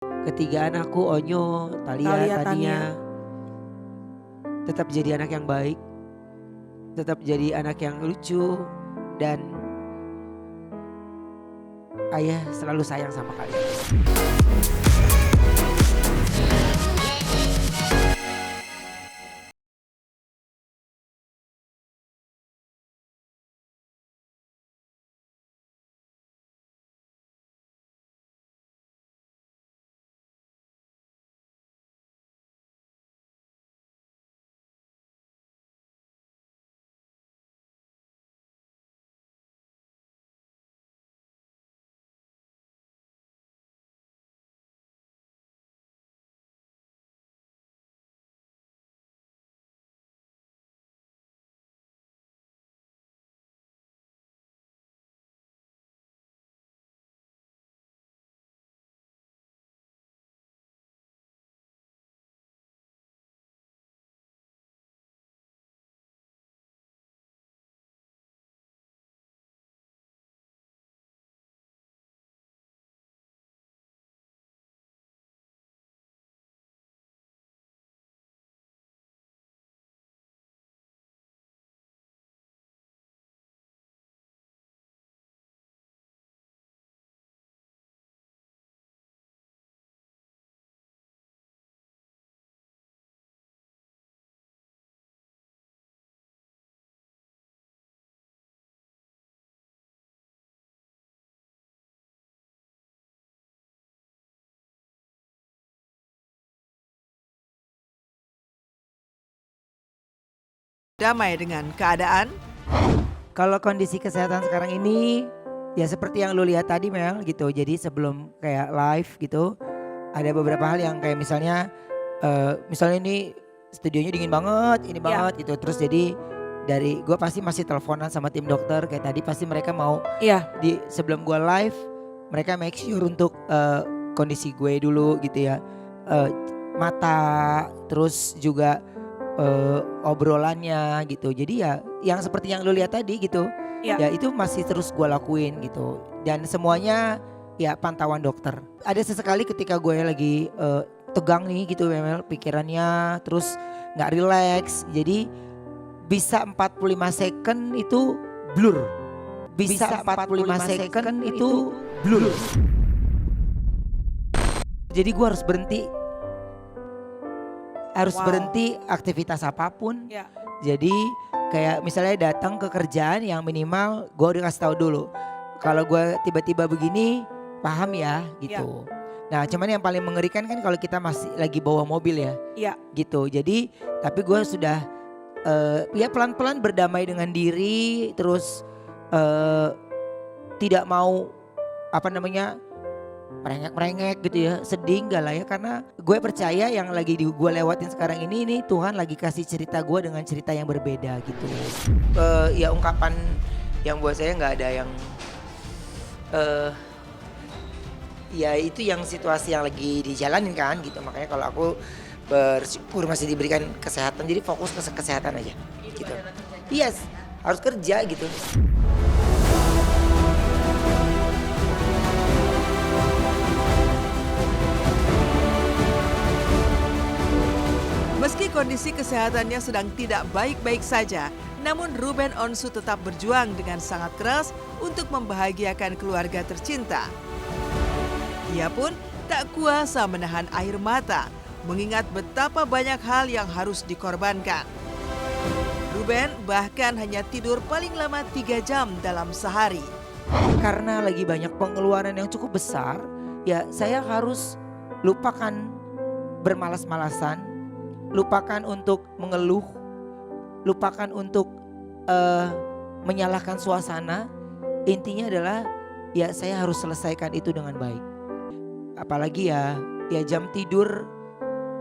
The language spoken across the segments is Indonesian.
Ketiga anakku Onyo, Talia, Talia, Tania. Tania tetap jadi anak yang baik, tetap jadi anak yang lucu dan ayah selalu sayang sama kalian. Damai dengan keadaan. Kalau kondisi kesehatan sekarang ini ya seperti yang lu lihat tadi Mel gitu. Jadi sebelum kayak live gitu ada beberapa hal yang kayak misalnya ini studionya dingin banget, ini banget gitu. Terus jadi dari gue pasti masih teleponan sama tim dokter kayak tadi pasti mereka mau di sebelum gue live mereka make sure untuk kondisi gue dulu gitu ya. Mata terus juga obrolannya gitu. Jadi ya yang seperti yang lu lihat tadi gitu. Ya itu masih terus gue lakuin gitu. Dan semuanya ya pantauan dokter. Ada sesekali ketika gue lagi tegang nih gitu Mel pikirannya terus gak relax. Jadi bisa 45 second itu blur. Bisa 45 second itu blur. Jadi gue harus berhenti. Berhenti aktivitas apapun. Jadi kayak misalnya datang ke kerjaan yang minimal gue udah kasih tahu dulu. Kalau gue tiba-tiba begini paham ya gitu. Nah cuman yang paling mengerikan kan kalau kita masih lagi bawa mobil ya. Gitu jadi tapi gue sudah ya pelan-pelan berdamai dengan diri. Terus tidak mau merengek gitu ya, sedih enggak lah ya karena gue percaya yang lagi gue lewatin sekarang ini Tuhan lagi kasih cerita gue dengan cerita yang berbeda gitu. Ya ungkapan yang buat saya nggak ada yang ya itu yang situasi yang lagi dijalanin kan gitu, makanya kalau aku bersyukur masih diberikan kesehatan jadi fokus ke kesehatan aja gitu. Yes, harus kerja gitu. Meski kondisi kesehatannya sedang tidak baik-baik saja, namun Ruben Onsu tetap berjuang dengan sangat keras untuk membahagiakan keluarga tercinta. Ia pun tak kuasa menahan air mata, mengingat betapa banyak hal yang harus dikorbankan. Ruben bahkan hanya tidur paling lama 3 jam dalam sehari. Karena lagi banyak pengeluaran yang cukup besar, ya saya harus lupakan bermalas-malasan, lupakan untuk mengeluh, lupakan untuk menyalahkan suasana. Intinya adalah ya saya harus selesaikan itu dengan baik. Apalagi ya jam tidur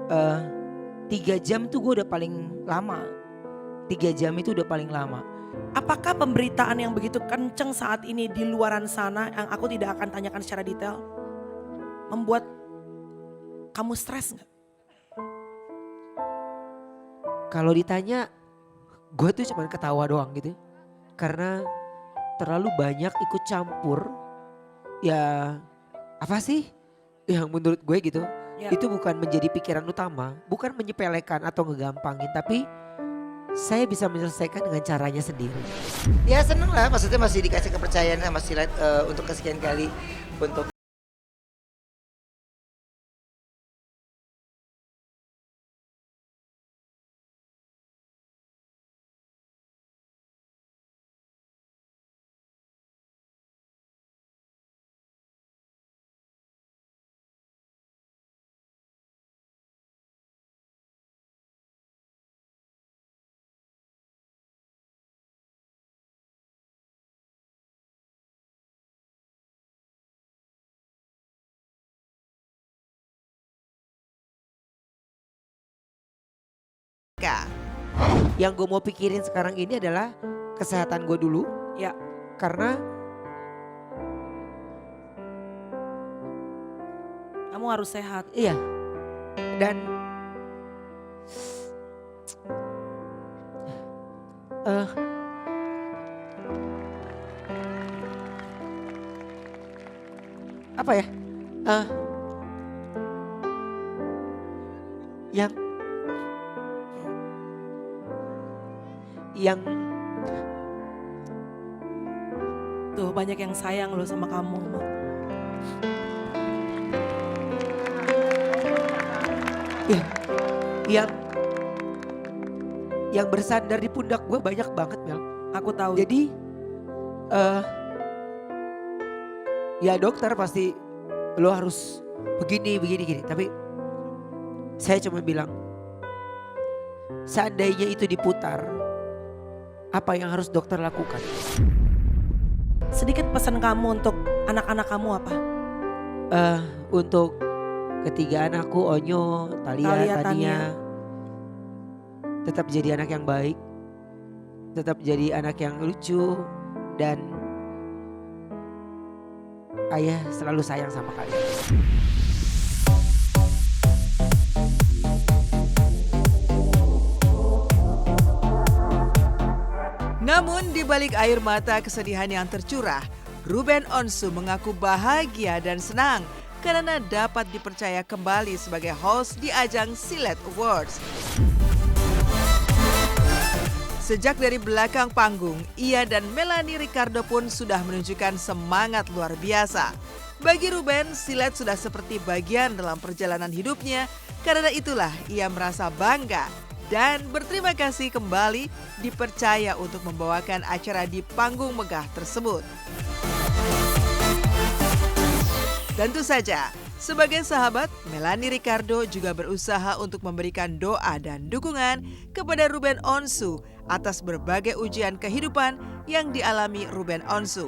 3 jam tuh gue udah paling lama. 3 jam itu udah paling lama. Apakah pemberitaan yang begitu kenceng saat ini di luaran sana yang aku tidak akan tanyakan secara detail membuat kamu stres gak? Kalau ditanya gue tuh cuma ketawa doang gitu. Karena terlalu banyak ikut campur. Ya apa sih yang menurut gue gitu, Ya. itu bukan menjadi pikiran utama, bukan menyepelekan atau ngegampangin, tapi saya bisa menyelesaikan dengan caranya sendiri. Ya seneng lah, maksudnya masih dikasih kepercayaan sama Silat untuk kesekian kali untuk yang gue mau pikirin sekarang ini adalah kesehatan gue dulu. Ya. Karena Kamu harus sehat. iya, dan apa ya? Yang Tuh banyak yang sayang loh sama kamu. ya, yang bersandar di pundak gue banyak banget, Mel. Aku tahu. Jadi ya dokter pasti lo harus begini gini. Tapi saya cuma bilang, seandainya itu diputar, apa yang harus dokter lakukan? Sedikit pesan kamu untuk anak-anak kamu apa? Untuk ketiga anakku, Onyo, Thalia, Tania, Tania. tetap jadi anak yang baik, tetap jadi anak yang lucu, dan ayah selalu sayang sama kalian. Namun di balik air mata kesedihan yang tercurah, Ruben Onsu mengaku bahagia dan senang karena dapat dipercaya kembali sebagai host di ajang Silat Awards. Sejak dari belakang panggung, ia dan Melanie Ricardo pun sudah menunjukkan semangat luar biasa. Bagi Ruben, silat sudah seperti bagian dalam perjalanan hidupnya, karena itulah ia merasa bangga dan berterima kasih kembali dipercaya untuk membawakan acara di panggung megah tersebut. Tentu saja, sebagai sahabat, Melanie Ricardo juga berusaha untuk memberikan doa dan dukungan kepada Ruben Onsu atas berbagai ujian kehidupan yang dialami Ruben Onsu.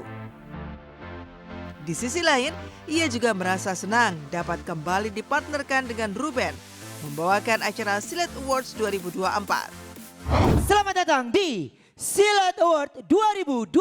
Di sisi lain, ia juga merasa senang dapat kembali dipartnerkan dengan Ruben membawakan acara Silat Awards 2024. Selamat datang di Silat Award 2024.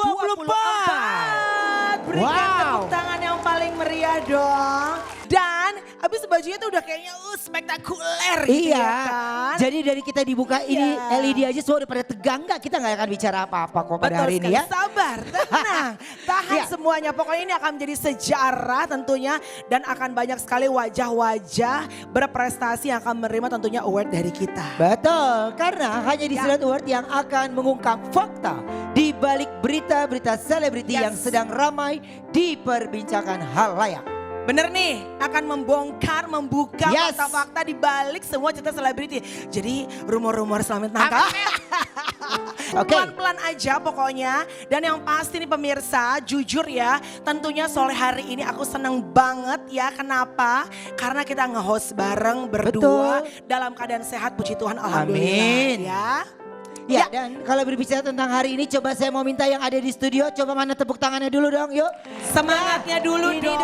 Berikan Wow. tepuk tangan yang paling meriah dong. Dan abis bajunya tuh udah kayaknya spektakuler gitu Iya, ya kan. jadi dari kita dibuka ini Iya. LED aja semua udah pada tegang, nggak? Kita nggak akan bicara apa-apa kok pada Betul hari ini sekali. ya. Sabar, tenang, tahan Iya. semuanya. Pokoknya ini akan menjadi sejarah tentunya. Dan akan banyak sekali wajah-wajah berprestasi yang akan menerima tentunya award dari kita. Betul, karena hanya di Ya. Silat Award yang akan mengungkap fakta di balik berita-berita selebriti Yes. yang sedang ramai diperbincangkan halayak. Bener nih, akan membuka Yes. fakta-fakta di balik semua cerita selebriti. Jadi rumor-rumor selamat Natal. Oke. Pelan-pelan aja pokoknya. Dan yang pasti nih pemirsa, jujur ya, tentunya sore hari ini aku seneng banget ya. Kenapa? Karena kita nge-host bareng berdua dalam keadaan sehat, puji Tuhan, alhamdulillah. Amin. Ya. Ya, dan kalau berbicara tentang hari ini, coba saya mau minta yang ada di studio, coba mana tepuk tangannya dulu dong, yuk. Semangatnya dulu Ini dong.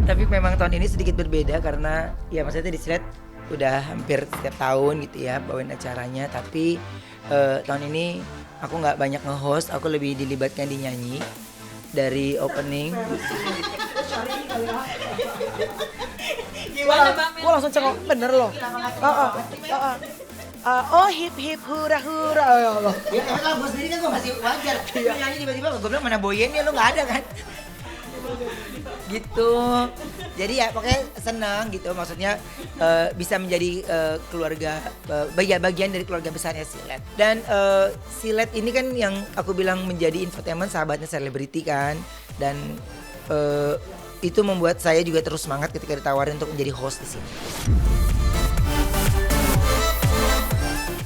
Tapi memang tahun ini sedikit berbeda karena ya maksudnya di Silat udah hampir setiap tahun gitu ya bawain acaranya. Tapi tahun ini aku nggak banyak nge-host, aku lebih dilibatkan di nyanyi dari opening. Gue langsung cengok, bener loh. Oh hip hip hura hura. Oh, ya Allah. Ya kalau gue sendiri kan gue masih wajar. Nyanyi tiba-tiba gue bilang mana boyennya, lu nggak ada kan. gitu. Jadi ya pokoknya senang gitu, maksudnya bisa menjadi keluarga, bagian dari keluarga besarnya Silet. Dan Silet ini kan yang aku bilang menjadi infotainment sahabatnya selebriti kan. Dan itu membuat saya juga terus semangat ketika ditawarin untuk menjadi host di sini.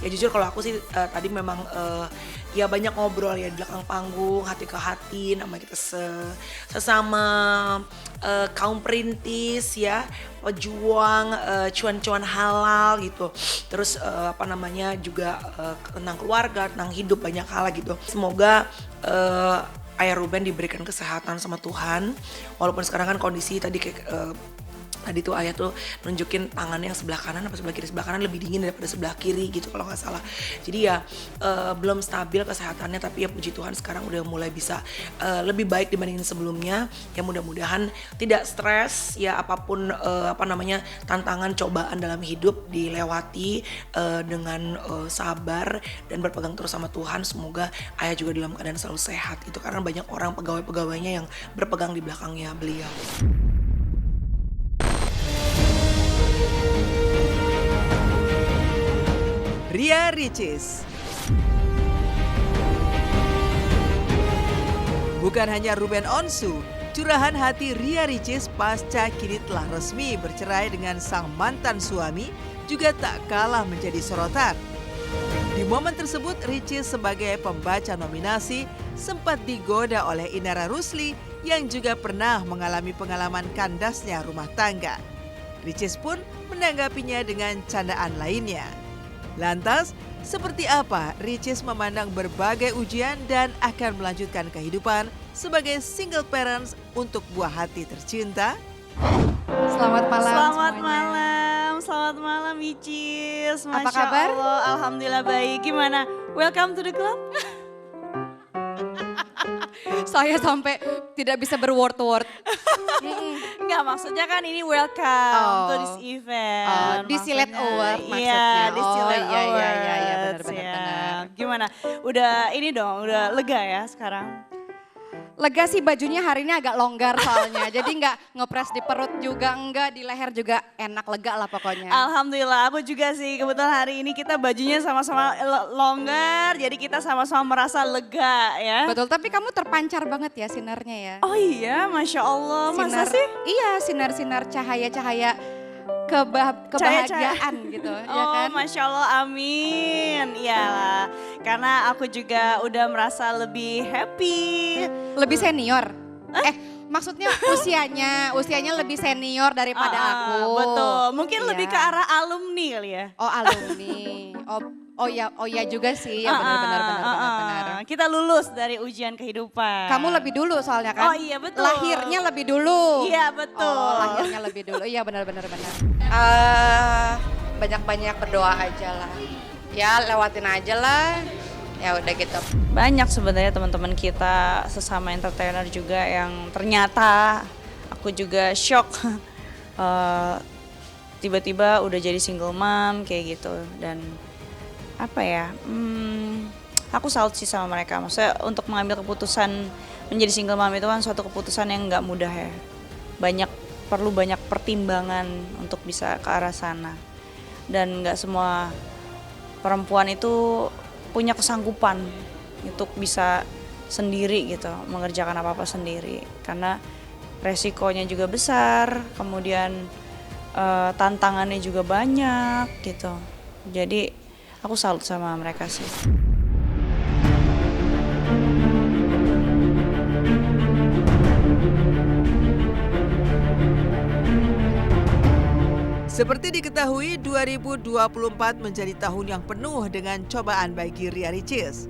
Ya jujur kalau aku sih tadi memang ya banyak ngobrol ya di belakang panggung, hati ke hati, nama kita sesama kaum perintis ya, pejuang cuan-cuan halal gitu. Terus apa namanya juga tentang keluarga, tentang hidup, banyak hal gitu. Semoga Ayah Ruben diberikan kesehatan sama Tuhan. Walaupun sekarang kan kondisi tadi kayak tadi tuh Ayah tuh nunjukin tangannya yang sebelah kanan apa sebelah kiri, sebelah kanan lebih dingin daripada sebelah kiri gitu kalau nggak salah. Jadi ya belum stabil kesehatannya, tapi ya puji Tuhan sekarang udah mulai bisa lebih baik dibandingin sebelumnya. Ya mudah-mudahan tidak stres ya, apapun apa namanya tantangan cobaan dalam hidup dilewati dengan sabar dan berpegang terus sama Tuhan. Semoga Ayah juga dalam keadaan selalu sehat itu, karena banyak orang pegawai-pegawainya yang berpegang di belakangnya beliau. Ria Ricis. Bukan hanya Ruben Onsu, curahan hati Ria Ricis pasca kini telah resmi bercerai dengan sang mantan suami juga tak kalah menjadi sorotan. Di momen tersebut, Ricis sebagai pembaca nominasi sempat digoda oleh Inara Rusli yang juga pernah mengalami pengalaman kandasnya rumah tangga. Ricis pun menanggapinya dengan candaan lainnya. Lantas, seperti apa Ricis memandang berbagai ujian dan akan melanjutkan kehidupan sebagai single parents untuk buah hati tercinta? Selamat malam Selamat semuanya. selamat malam Ricis. Masya Apa kabar? Allah, alhamdulillah baik. Gimana? Welcome to the club. Saya sampai tidak bisa berword-word. Enggak, maksudnya kan ini welcome to this event. Di Silet Maksudnya, Award Iya, maksudnya. di Silet iya, Awards. benar-benar. Ya. Gimana? Udah ini dong, udah lega ya sekarang? Lega sih, bajunya hari ini agak longgar soalnya. Jadi nggak ngepres di perut juga, enggak di leher juga, enak lega lah pokoknya. Alhamdulillah, aku juga sih kebetulan hari ini kita bajunya sama-sama longgar, jadi kita sama-sama merasa lega ya. Betul, tapi kamu terpancar banget ya sinarnya ya. Oh iya, Masya Allah, masa Sinar, sih? Iya, sinar-sinar cahaya-cahaya kebahagiaan gitu, ya Oh, kan? Masya Allah, amin. Iyalah, karena aku juga udah merasa lebih happy. Lebih senior. Maksudnya usianya lebih senior daripada aku. Betul, mungkin Iya. lebih ke arah alumni kali ya. Oh, alumni. Oh ya juga sih, ya benar. Kita lulus dari ujian kehidupan. Kamu lebih dulu soalnya kan? Oh iya, betul. Lahirnya lebih dulu. Iya, betul. Oh, lahirnya lebih dulu. Iya benar. Banyak-banyak berdoa aja lah. Ya lewatin aja lah. Ya udah gitu. Banyak sebenarnya teman-teman kita sesama entertainer juga yang ternyata aku juga shock. Tiba-tiba udah jadi single mom kayak gitu, dan apa ya, aku salut sih sama mereka. Maksudnya untuk mengambil keputusan menjadi single mom itu kan suatu keputusan yang nggak mudah ya. Perlu banyak pertimbangan untuk bisa ke arah sana. Dan nggak semua perempuan itu punya kesanggupan untuk bisa sendiri gitu, mengerjakan apa-apa sendiri. Karena resikonya juga besar, kemudian tantangannya juga banyak gitu. Jadi aku salut sama mereka sih. Seperti diketahui, 2024 menjadi tahun yang penuh dengan cobaan bagi Ria Ricis.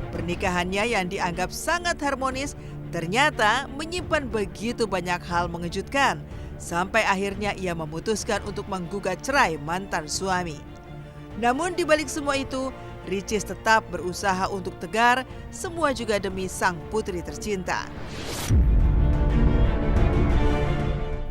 Pernikahannya yang dianggap sangat harmonis ternyata menyimpan begitu banyak hal mengejutkan, sampai akhirnya ia memutuskan untuk menggugat cerai mantan suami. Namun di balik semua itu, Ricis tetap berusaha untuk tegar, semua juga demi sang putri tercinta.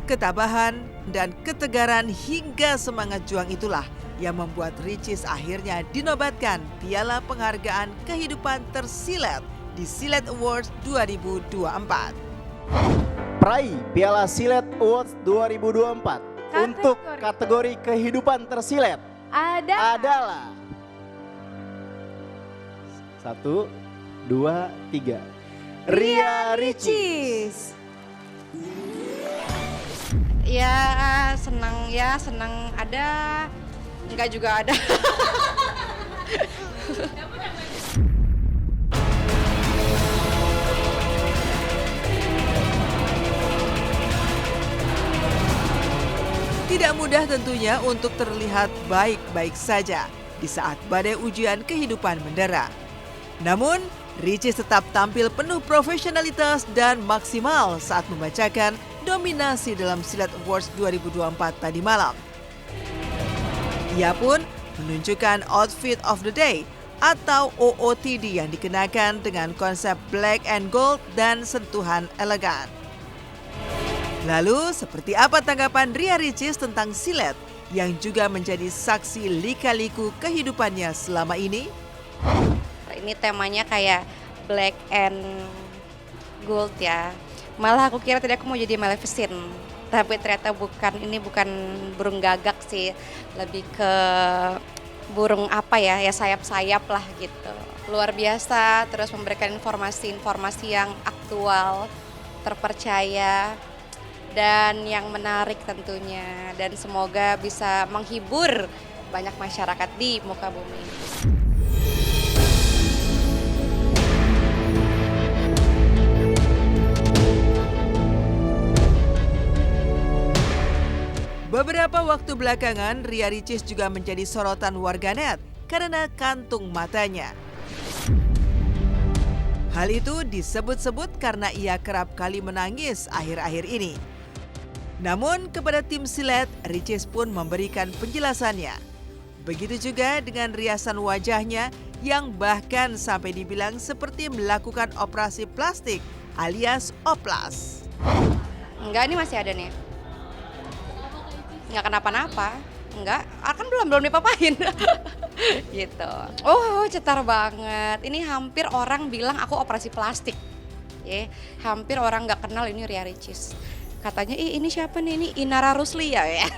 Ketabahan dan ketegaran hingga semangat juang itulah yang membuat Ricis akhirnya dinobatkan Piala Penghargaan Kehidupan Tersilet di Silet Awards 2024. peraih Piala Silet Awards 2024 untuk kategori kehidupan tersilet adalah 1, 2, 3. Ria Ricis. Ya senang ada, enggak juga ada. Tidak mudah tentunya untuk terlihat baik-baik saja di saat badai ujian kehidupan mendera. Namun, Ricis tetap tampil penuh profesionalitas dan maksimal saat membacakan nominasi dalam Silet Awards 2024 tadi malam. Ia pun menunjukkan outfit of the day atau OOTD yang dikenakan dengan konsep black and gold dan sentuhan elegan. Lalu, seperti apa tanggapan Ria Ricis tentang silet yang juga menjadi saksi lika-liku kehidupannya selama ini? Ini temanya kayak black and gold ya. Malah aku kira tadi aku mau jadi Maleficent. Tapi ternyata bukan, ini bukan burung gagak sih. Lebih ke burung apa ya sayap-sayap lah gitu. Luar biasa, terus memberikan informasi-informasi yang aktual, terpercaya, dan yang menarik tentunya. Dan semoga bisa menghibur banyak masyarakat di muka bumi. Beberapa waktu belakangan, Ria Ricis juga menjadi sorotan warganet karena kantung matanya. Hal itu disebut-sebut karena ia kerap kali menangis akhir-akhir ini. Namun kepada tim silet, Ricis pun memberikan penjelasannya. Begitu juga dengan riasan wajahnya yang bahkan sampai dibilang seperti melakukan operasi plastik alias oplas. Enggak, ini masih ada nih. Nggak kenapa-napa, enggak, kan belum dipapain. Gitu. Oh, cetar banget. Ini hampir orang bilang aku operasi plastik. Hampir orang nggak kenal ini Ria Ricis. Katanya, ini siapa nih? Ini Inara Ruslia ya.